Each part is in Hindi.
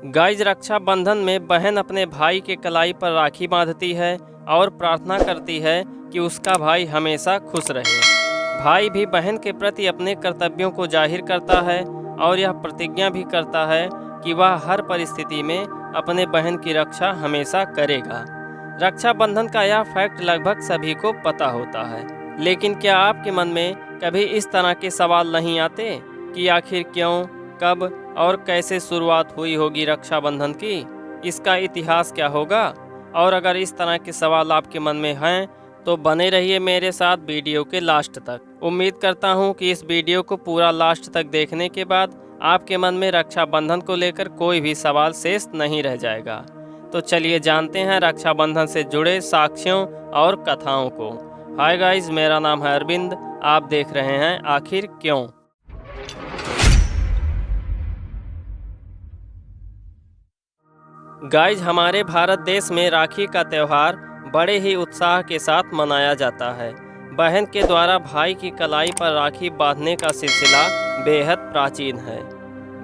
गाइज रक्षाबंधन में बहन अपने भाई के कलाई पर राखी बांधती है और प्रार्थना करती है कि उसका भाई हमेशा खुश रहे। भाई भी बहन के प्रति अपने कर्तव्यों को जाहिर करता है और यह प्रतिज्ञा भी करता है कि वह हर परिस्थिति में अपने बहन की रक्षा हमेशा करेगा। रक्षाबंधन का यह फैक्ट लगभग सभी को पता होता है, लेकिन क्या आपके मन में कभी इस तरह के सवाल नहीं आते कि आखिर क्यों, कब और कैसे शुरुआत हुई होगी रक्षाबंधन की? इसका इतिहास क्या होगा? और अगर इस तरह के सवाल आपके मन में हैं तो बने रहिए मेरे साथ वीडियो के लास्ट तक। उम्मीद करता हूं कि इस वीडियो को पूरा लास्ट तक देखने के बाद आपके मन में रक्षाबंधन को लेकर कोई भी सवाल शेष नहीं रह जाएगा। तो चलिए जानते हैं रक्षाबंधन से जुड़े साक्ष्यों और कथाओं को। हाय गाइज, मेरा नाम है अरविंद, आप देख रहे हैं आखिर क्यों। गाइज, हमारे भारत देश में राखी का त्यौहार बड़े ही उत्साह के साथ मनाया जाता है। बहन के द्वारा भाई की कलाई पर राखी बांधने का सिलसिला बेहद प्राचीन है।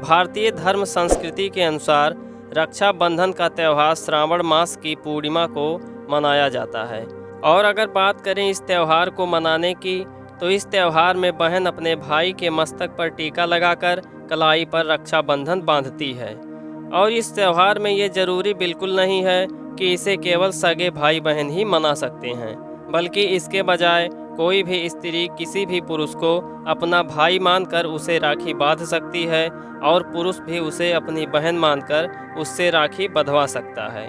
भारतीय धर्म संस्कृति के अनुसार रक्षाबंधन का त्यौहार श्रावण मास की पूर्णिमा को मनाया जाता है। और अगर बात करें इस त्यौहार को मनाने की, तो इस त्यौहार में बहन अपने भाई के मस्तक पर टीका लगाकर कलाई पर रक्षाबंधन बांधती है। और इस त्यौहार में ये ज़रूरी बिल्कुल नहीं है कि इसे केवल सगे भाई बहन ही मना सकते हैं, बल्कि इसके बजाय कोई भी स्त्री किसी भी पुरुष को अपना भाई मानकर उसे राखी बांध सकती है और पुरुष भी उसे अपनी बहन मानकर उससे राखी बंधवा सकता है।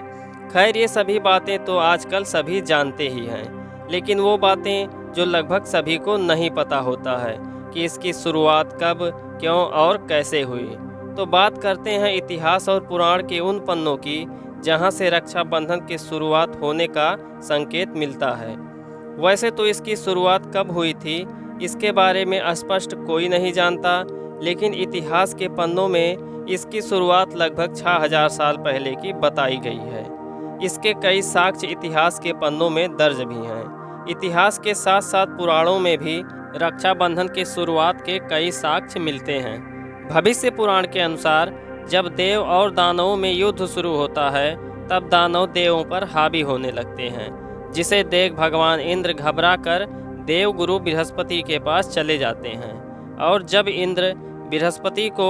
खैर, ये सभी बातें तो आजकल सभी जानते ही हैं, लेकिन वो बातें जो लगभग सभी को नहीं पता होता है कि इसकी शुरुआत कब, क्यों और कैसे हुई। तो बात करते हैं इतिहास और पुराण के उन पन्नों की जहां से रक्षाबंधन की शुरुआत होने का संकेत मिलता है। वैसे तो इसकी शुरुआत कब हुई थी, इसके बारे में स्पष्ट कोई नहीं जानता, लेकिन इतिहास के पन्नों में इसकी शुरुआत लगभग 6000 साल पहले की बताई गई है। इसके कई साक्ष्य इतिहास के पन्नों में दर्ज भी हैं। इतिहास के साथ साथ पुराणों में भी रक्षाबंधन की शुरुआत के कई साक्ष्य मिलते हैं। भविष्य पुराण के अनुसार जब देव और दानवों में युद्ध शुरू होता है, तब दानव देवों पर हावी होने लगते हैं, जिसे देख भगवान इंद्र घबरा कर देव गुरु बृहस्पति के पास चले जाते हैं। और जब इंद्र बृहस्पति को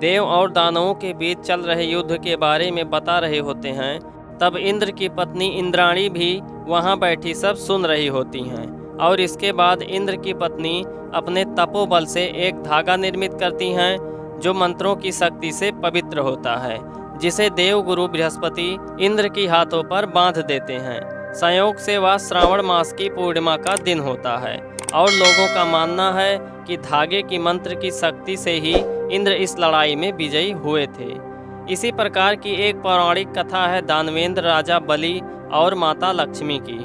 देव और दानवों के बीच चल रहे युद्ध के बारे में बता रहे होते हैं, तब इंद्र की पत्नी इंद्राणी भी वहां बैठी सब सुन रही होती हैं। और इसके बाद इंद्र की पत्नी अपने तपोबल से एक धागा निर्मित करती हैं, जो मंत्रों की शक्ति से पवित्र होता है, जिसे देव गुरु बृहस्पति इंद्र की हाथों पर बांध देते हैं। संयोग से वह श्रावण मास की पूर्णिमा का दिन होता है और लोगों का मानना है कि धागे की मंत्र की शक्ति से ही इंद्र इस लड़ाई में विजयी हुए थे। इसी प्रकार की एक पौराणिक कथा है दानवेंद्र राजा बलि और माता लक्ष्मी की।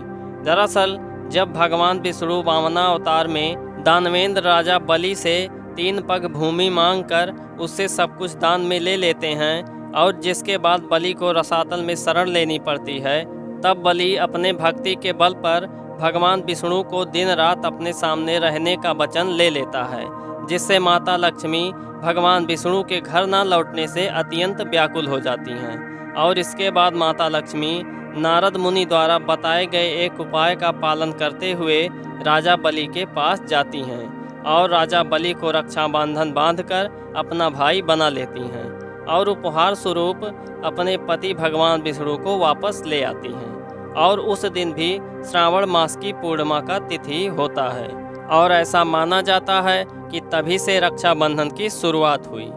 दरअसल जब भगवान विष्णु वामनावतार में दानवेंद्र राजा बलि से 3 पग भूमि मांगकर उससे सब कुछ दान में ले लेते हैं और जिसके बाद बलि को रसातल में शरण लेनी पड़ती है, तब बलि अपने भक्ति के बल पर भगवान विष्णु को दिन रात अपने सामने रहने का वचन ले लेता है, जिससे माता लक्ष्मी भगवान विष्णु के घर न लौटने से अत्यंत व्याकुल हो जाती हैं। और इसके बाद माता लक्ष्मी नारद मुनि द्वारा बताए गए एक उपाय का पालन करते हुए राजा बलि के पास जाती हैं और राजा बलि को रक्षाबंधन बांधकर अपना भाई बना लेती हैं और उपहार स्वरूप अपने पति भगवान विष्णु को वापस ले आती हैं। और उस दिन भी श्रावण मास की पूर्णिमा का तिथि होता है और ऐसा माना जाता है कि तभी से रक्षाबंधन की शुरुआत हुई।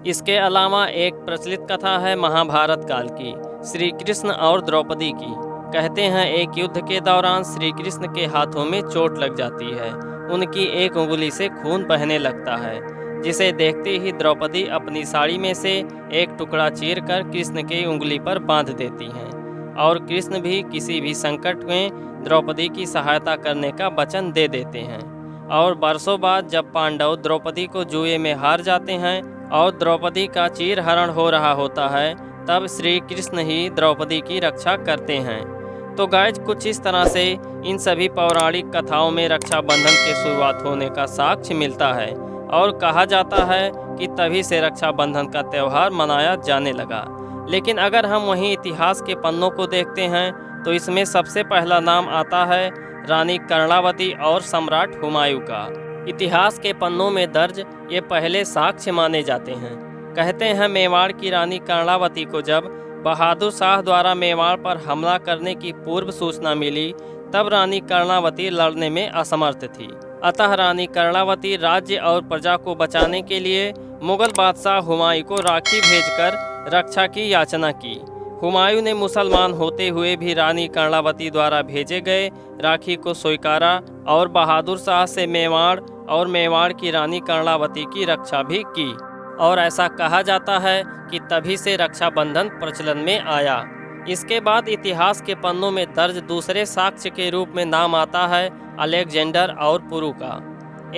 इसके अलावा एक प्रचलित कथा है महाभारत काल की, श्री कृष्ण और द्रौपदी की। कहते हैं एक युद्ध के दौरान श्री कृष्ण के हाथों में चोट लग जाती है, उनकी एक उंगली से खून बहने लगता है, जिसे देखते ही द्रौपदी अपनी साड़ी में से एक टुकड़ा चीरकर कृष्ण की उंगली पर बांध देती हैं और कृष्ण भी किसी भी संकट में द्रौपदी की सहायता करने का वचन दे देते हैं। और बरसों बाद जब पांडव द्रौपदी को जुए में हार जाते हैं और द्रौपदी का चीरहरण हो रहा होता है, तब श्री कृष्ण ही द्रौपदी की रक्षा करते हैं। तो गाइज, कुछ इस तरह से इन सभी पौराणिक कथाओं में रक्षाबंधन की शुरुआत होने का साक्ष्य मिलता है और कहा जाता है कि तभी से रक्षाबंधन का त्यौहार मनाया जाने लगा। लेकिन अगर हम वहीं इतिहास के पन्नों को देखते हैं तो इसमें सबसे पहला नाम आता है रानी कर्णावती और सम्राट हुमायूं का। इतिहास के पन्नों में दर्ज ये पहले साक्ष्य माने जाते हैं। कहते हैं मेवाड़ की रानी कर्णावती को जब बहादुर शाह द्वारा मेवाड़ पर हमला करने की पूर्व सूचना मिली तब रानी कर्णावती लड़ने में असमर्थ थी। अतः रानी कर्णावती राज्य और प्रजा को बचाने के लिए मुगल बादशाह हुमायूं को राखी भेजकर रक्षा की याचना की। हुमायूं ने मुसलमान होते हुए भी रानी कर्णावती द्वारा भेजे गए राखी को स्वीकारा और बहादुर शाह से मेवाड़ और मेवाड़ की रानी कर्णावती की रक्षा भी की। और ऐसा कहा जाता है कि तभी से रक्षाबंधन प्रचलन में आया। इसके बाद इतिहास के पन्नों में दर्ज दूसरे साक्ष्य के रूप में नाम आता है अलेक्जेंडर और पुरु का।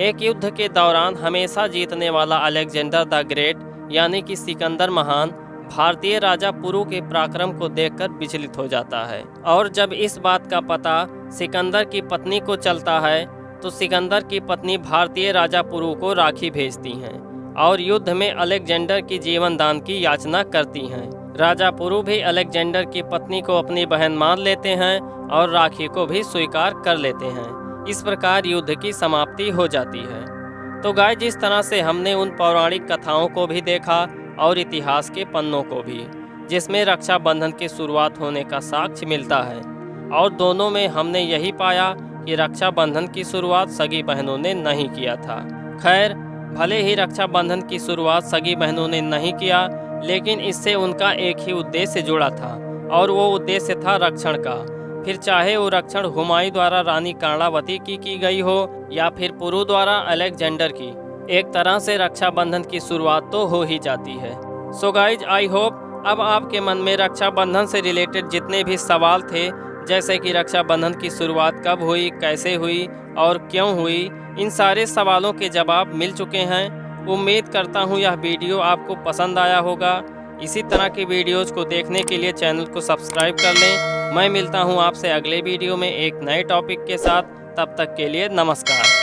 एक युद्ध के दौरान हमेशा जीतने वाला अलेक्जेंडर द ग्रेट यानी कि सिकंदर महान भारतीय राजा पुरु के पराक्रम को देखकर विचलित हो जाता है और जब इस बात का पता सिकंदर की पत्नी को चलता है तो सिकंदर की पत्नी भारतीय राजा पुरु को राखी भेजती हैं और युद्ध में अलेक्जेंडर की जीवन दान की याचना करती हैं। राजा पुरु भी अलेक्जेंडर की पत्नी को अपनी बहन मान लेते हैं और राखी को भी स्वीकार कर लेते हैं। इस प्रकार युद्ध की समाप्ति हो जाती है। तो गाइस, जिस तरह से हमने उन पौराणिक कथाओं को भी देखा और इतिहास के पन्नों को भी, जिसमें रक्षाबंधन की शुरुआत होने का साक्ष्य मिलता है, और दोनों में हमने यही पाया कि रक्षाबंधन की शुरुआत सगी बहनों ने नहीं किया था। खैर, भले ही रक्षाबंधन की शुरुआत सगी बहनों ने नहीं किया, लेकिन इससे उनका एक ही उद्देश्य जुड़ा था और वो उद्देश्य था रक्षण का। फिर चाहे वो रक्षण हुमायूं द्वारा रानी कर्णावती की गई हो या फिर पुरु द्वारा अलेक्जेंडर की, एक तरह से रक्षाबंधन की शुरुआत तो हो ही जाती है। सो गाइज, आई होप अब आपके मन में रक्षाबंधन से रिलेटेड जितने भी सवाल थे, जैसे कि रक्षाबंधन की शुरुआत कब हुई, कैसे हुई और क्यों हुई, इन सारे सवालों के जवाब मिल चुके हैं। उम्मीद करता हूँ यह वीडियो आपको पसंद आया होगा। इसी तरह की वीडियोज़ को देखने के लिए चैनल को सब्सक्राइब कर लें। मैं मिलता हूँ आपसे अगले वीडियो में एक नए टॉपिक के साथ। तब तक के लिए नमस्कार।